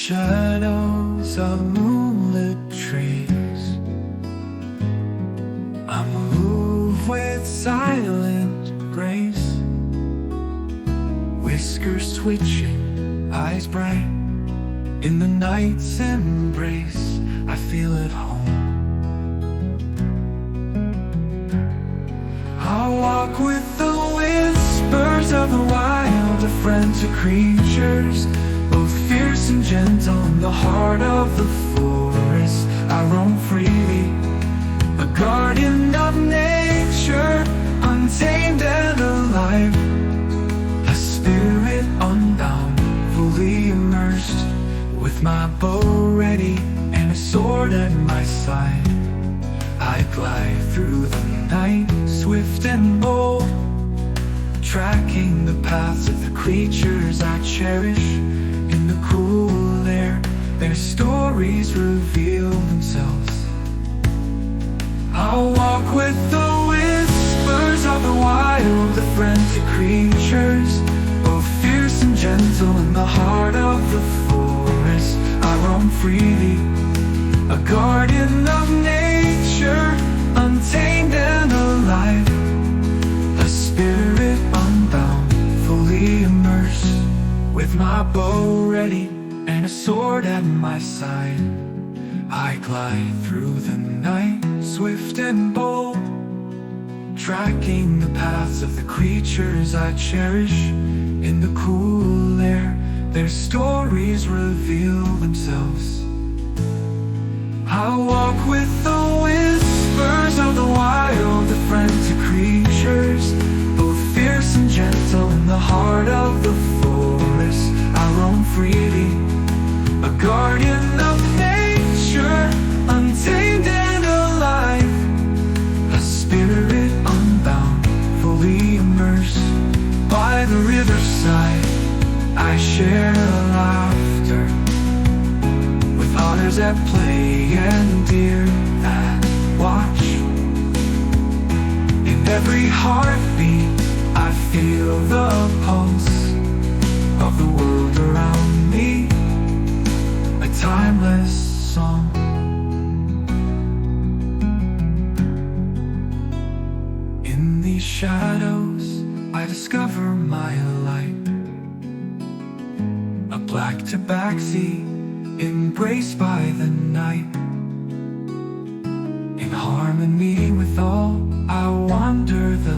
shadows of moonlit trees, I move with silent grace, whiskers twitching, eyes bright. In the night's embrace, I feel at home. I walk with the whispers of the wild, a friend to creatures both fierce and gentle. In the heart of the forest, I roam freely, a guardian of nature, untamed and alive, a spirit unbound, fully immersed, with my bow ready and a sword at my side. I glide through the night, swift and bold, tracking the paths of the creatures I cherish. In the cool air, their stories reveal themselves. I'll walk with the whispers of the wild, the friend to creatures both fierce and gentle. In the heart of the forest, I roam freely, a guardian of nature, untamed and alive, a spirit unbound, fully immersed, with my bow ready and a sword at my side. I glide through the night, swift and bold, tracking the paths of the creatures I cherish. In the cool air, their stories reveal themselves. I walk with the whispers of the wild, the friend to creatures both fierce and gentle. In the heart of the forest, I roam freely, a guardian of nature, untamed and alive, a spirit unbound, fully immersed. By the riverside, I share laughter with others at play and deer that watch. In every heartbeat, I feel the pulse of the world around me, a timeless song. In these shadows, I discover my light, a black tabaxi embraced by the night. In harmony with all, I wander the